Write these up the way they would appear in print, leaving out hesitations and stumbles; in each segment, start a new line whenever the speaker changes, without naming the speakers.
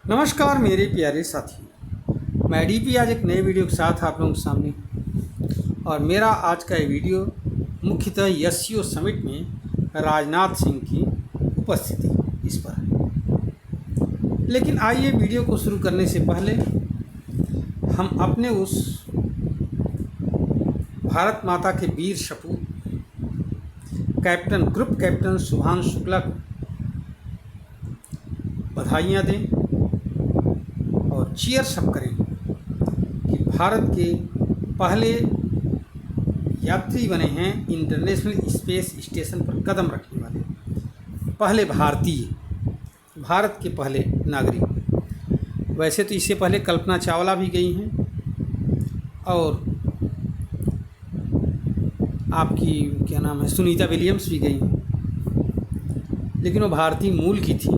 नमस्कार मेरे प्यारे साथियों, मैं डीपी आज एक नए वीडियो के साथ आप लोगों के सामने। और मेरा आज का ये वीडियो मुख्यतः एससीओ समिट में राजनाथ सिंह की उपस्थिति इस पर है। लेकिन आइए वीडियो को शुरू करने से पहले हम अपने उस भारत माता के वीर सपूत ग्रुप कैप्टन शुभांशु शुक्ला को बधाइयाँ दें और चीयर्स अप करें कि भारत के पहले यात्री बने हैं इंटरनेशनल स्पेस स्टेशन पर कदम रखने वाले, पहले भारतीय, भारत के पहले नागरिक। वैसे तो इससे पहले कल्पना चावला भी गई हैं और आपकी क्या नाम है सुनीता विलियम्स भी गई हैं, लेकिन वो भारतीय मूल की थी।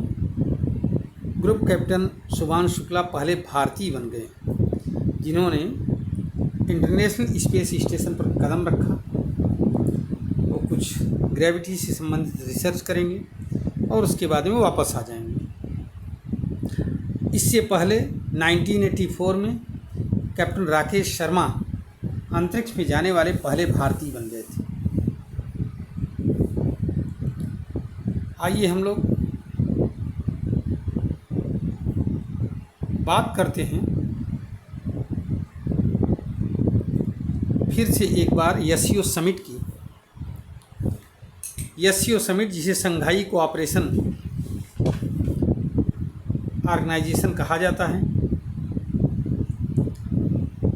ग्रुप कैप्टन शुभांशु शुक्ला पहले भारतीय बन गए जिन्होंने इंटरनेशनल स्पेस स्टेशन पर कदम रखा। वो कुछ ग्रेविटी से संबंधित रिसर्च करेंगे और उसके बाद में वापस आ जाएंगे। इससे पहले 1984 में कैप्टन राकेश शर्मा अंतरिक्ष में जाने वाले पहले भारतीय बन गए थे। आइए हम लोग बात करते हैं फिर से एक बार एससीओ समिट की। एससीओ समिट जिसे शंघाई कोऑपरेशन ऑर्गेनाइजेशन कहा जाता है,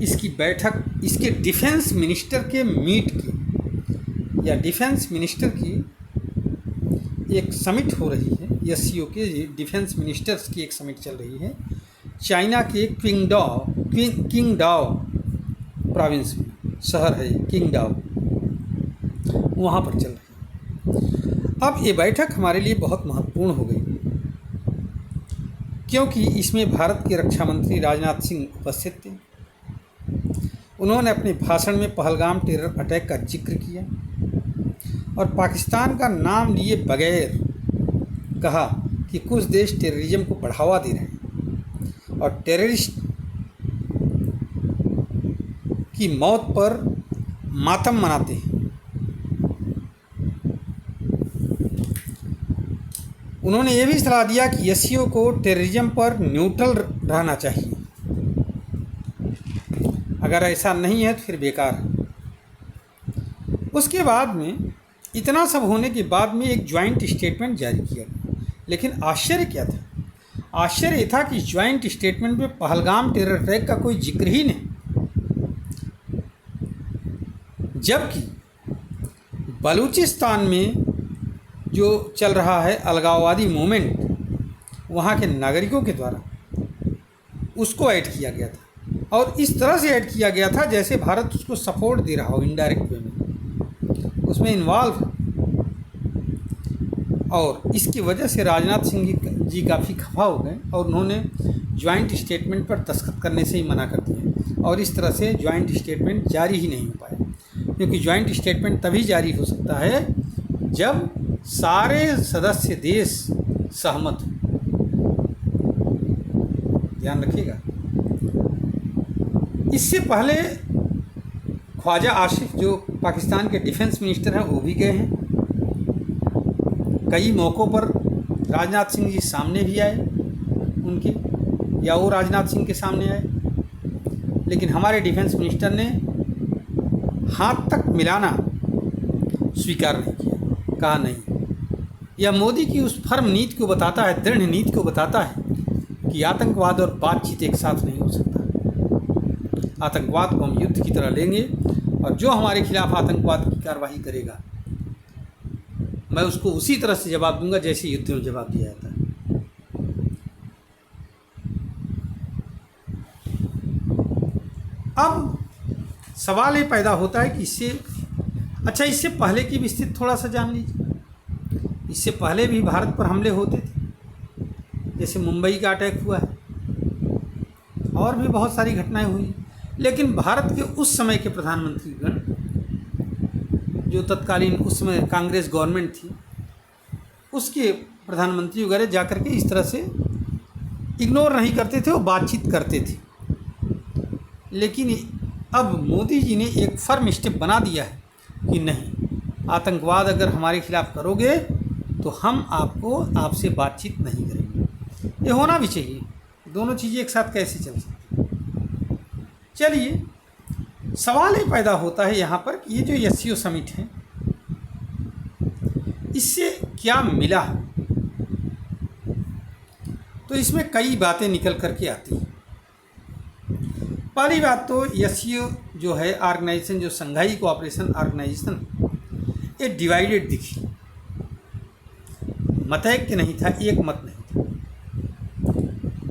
इसकी बैठक इसके डिफेंस मिनिस्टर के मीट की या डिफेंस मिनिस्टर की एक समिट हो रही है। एससीओ के डिफेंस मिनिस्टर्स की एक समिट चल रही है चाइना के किंगडाओ प्रोविंस में, शहर है किंगडाओ, वहाँ पर चल रही है। अब ये बैठक हमारे लिए बहुत महत्वपूर्ण हो गई क्योंकि इसमें भारत के रक्षा मंत्री राजनाथ सिंह उपस्थित थे। उन्होंने अपने भाषण में पहलगाम टेरर अटैक का जिक्र किया और पाकिस्तान का नाम लिए बगैर कहा कि कुछ देश टेररिज्म को बढ़ावा दे रहे हैं और टेररिस्ट की मौत पर मातम मनाते हैं। उन्होंने ये भी सलाह दिया कि एससीओ को टेररिज्म पर न्यूट्रल रहना चाहिए, अगर ऐसा नहीं है तो फिर बेकार है। उसके बाद में इतना सब होने के बाद में एक ज्वाइंट स्टेटमेंट जारी किया गया। लेकिन आश्चर्य क्या था? आश्चर्य था कि ज्वाइंट स्टेटमेंट में पहलगाम टेरर अटैक का कोई जिक्र ही नहीं, जबकि बलूचिस्तान में जो चल रहा है अलगाववादी मूवमेंट, वहाँ के नागरिकों के द्वारा उसको ऐड किया गया था और इस तरह से ऐड किया गया था जैसे भारत उसको सपोर्ट दे रहा हो, इनडायरेक्ट वे में उसमें इन्वॉल्व। और इसकी वजह से राजनाथ सिंह जी काफ़ी खफा हो गए और उन्होंने ज्वाइंट स्टेटमेंट पर दस्तखत करने से ही मना कर दिया और इस तरह से ज्वाइंट स्टेटमेंट जारी ही नहीं हो पाया। क्योंकि ज्वाइंट स्टेटमेंट तभी जारी हो सकता है जब सारे सदस्य देश सहमत हों। ध्यान रखिएगा। इससे पहले ख्वाजा आसिफ जो पाकिस्तान के डिफेंस मिनिस्टर हैं वो भी गए हैं। कई मौक़ों पर राजनाथ सिंह जी सामने भी आए उनके, या वो राजनाथ सिंह के सामने आए, लेकिन हमारे डिफेंस मिनिस्टर ने हाथ तक मिलाना स्वीकार नहीं किया, कहा नहीं। यह मोदी की उस फर्म नीति को बताता है, दृढ़ नीति को बताता है कि आतंकवाद और बातचीत एक साथ नहीं हो सकता। आतंकवाद को हम युद्ध की तरह लेंगे और जो हमारे खिलाफ आतंकवाद की कार्रवाई करेगा मैं उसको उसी तरह से जवाब दूंगा जैसे युद्ध में जवाब दिया जाता है। अब सवाल ये पैदा होता है कि इससे पहले की भी स्थिति थोड़ा सा जान लीजिए। इससे पहले भी भारत पर हमले होते थे, जैसे मुंबई का अटैक हुआ है और भी बहुत सारी घटनाएं हुई। लेकिन भारत के उस समय के प्रधानमंत्रीगण, जो तत्कालीन उस समय कांग्रेस गवर्नमेंट थी, उसके प्रधानमंत्री वगैरह जाकर के इस तरह से इग्नोर नहीं करते थे, वो बातचीत करते थे। लेकिन अब मोदी जी ने एक फर्म स्टेप बना दिया है कि नहीं, आतंकवाद अगर हमारे खिलाफ करोगे तो हम आपसे बातचीत नहीं करेंगे। ये होना भी चाहिए, दोनों चीज़ें एक साथ कैसे चल सकती। चलिए, सवाल ये पैदा होता है यहाँ पर कि ये जो एससीओ समिट है, इससे क्या मिला है? तो इसमें कई बातें निकल करके आती हैं। पहली बात तो एससीओ जो है ऑर्गेनाइजेशन, जो संघाई कोऑपरेशन ऑर्गेनाइजेशन, ये डिवाइडेड दिखी, मतैक्य नहीं था, एक मत नहीं था।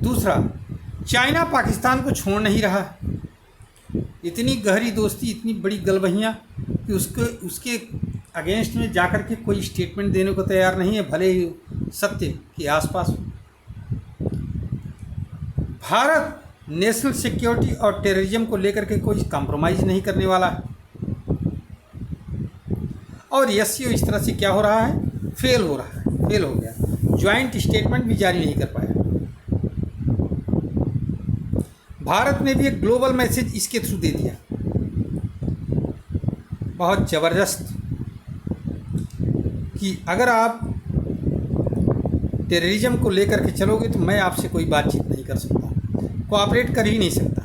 दूसरा, चाइना पाकिस्तान को छोड़ नहीं रहा, इतनी गहरी दोस्ती, इतनी बड़ी गलबहियाँ कि उसके अगेंस्ट में जाकर के कोई स्टेटमेंट देने को तैयार नहीं है, भले ही सत्य के आसपास हो। भारत नेशनल सिक्योरिटी और टेररिज्म को लेकर के कोई कॉम्प्रोमाइज़ नहीं करने वाला है। और एससीओ इस तरह से क्या हो रहा है, फेल हो रहा है, फेल हो गया। ज्वाइंट स्टेटमेंट भी जारी नहीं कर पाया। भारत ने भी एक ग्लोबल मैसेज इसके थ्रू दे दिया, बहुत ज़बरदस्त, कि अगर आप टेररिज्म को लेकर के चलोगे तो मैं आपसे कोई बातचीत नहीं कर सकता, कोऑपरेट कर ही नहीं सकता।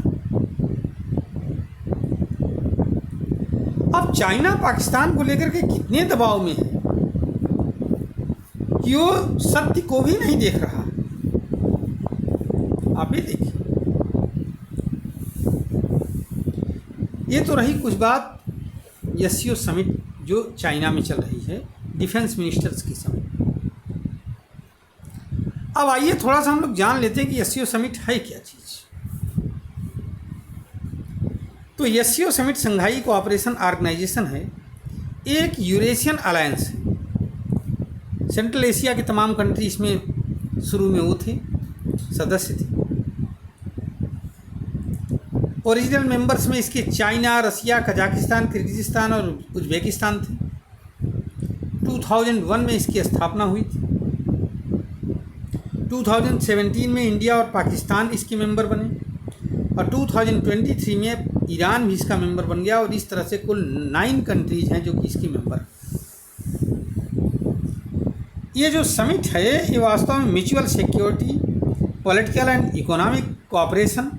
अब चाइना पाकिस्तान को लेकर के कितने दबाव में है कि वो सत्य को भी नहीं देख रहा। आप ये देखिए, ये तो रही कुछ बात एससीओ समिट जो चाइना में चल रही है, डिफेंस मिनिस्टर्स की समिट। अब आइए थोड़ा सा हम लोग जान लेते हैं कि एससीओ समिट है क्या चीज़। तो एससीओ समिट संघाई कोऑपरेशन ऑर्गेनाइजेशन है, एक यूरेशियन अलायंस है। सेंट्रल एशिया के तमाम कंट्री इसमें शुरू में वो थे, सदस्य थे। ओरिजिनल मेंबर्स में इसके चाइना, रसिया, कजाकिस्तान, किर्गिजिस्तान और उज्बेकिस्तान थे। 2001 में इसकी स्थापना हुई थी। 2017 में इंडिया और पाकिस्तान इसके मेंबर बने और 2023 में ईरान भी इसका मेंबर बन गया। और इस तरह से कुल 9 कंट्रीज हैं जो कि इसकी मेंबर हैं। ये जो समिट है, ये वास्तव में mutual security, political and economic cooperation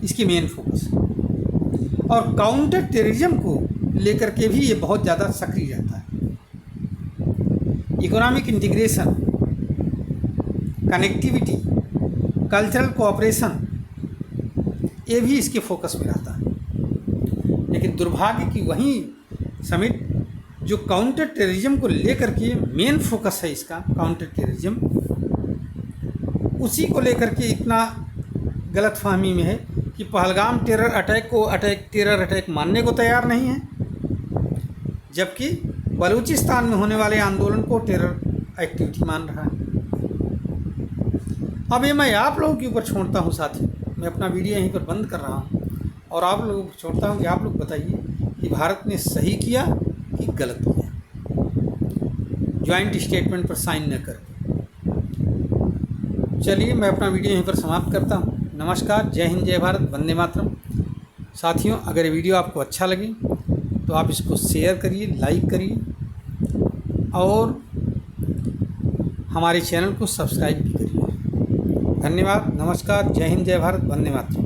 इसकी मेन फोकस है। और काउंटर टेररिज्म को लेकर के भी ये बहुत ज़्यादा सक्रिय रहता है। Economic integration, connectivity, cultural cooperation, ये भी इसके फोकस में रहता है। लेकिन दुर्भाग्य कि वही समिट जो काउंटर टेररिज्म को लेकर के मेन फोकस है इसका, काउंटर टेररिज्म, उसी को लेकर के इतना गलतफहमी में है कि पहलगाम टेरर अटैक को टेरर अटैक मानने को तैयार नहीं है, जबकि बलूचिस्तान में होने वाले आंदोलन को टेरर एक्टिविटी मान रहा है। अब ये मैं आप लोगों के ऊपर छोड़ता हूँ साथियों, मैं अपना वीडियो यहीं पर बंद कर रहा हूँ और आप लोगों को छोड़ता हूँ कि आप लोग बताइए कि भारत ने सही किया कि गलत किया, ज्वाइंट स्टेटमेंट पर साइन न करके। चलिए, मैं अपना वीडियो यहीं पर समाप्त करता हूँ। नमस्कार, जय हिंद, जय भारत, वंदे मातरम। साथियों, अगर ये वीडियो आपको अच्छा लगे तो आप इसको शेयर करिए, लाइक करिए और हमारे चैनल को सब्सक्राइब भी करिए। धन्यवाद, नमस्कार, जय हिंद, जय भारत, वंदे मातरम।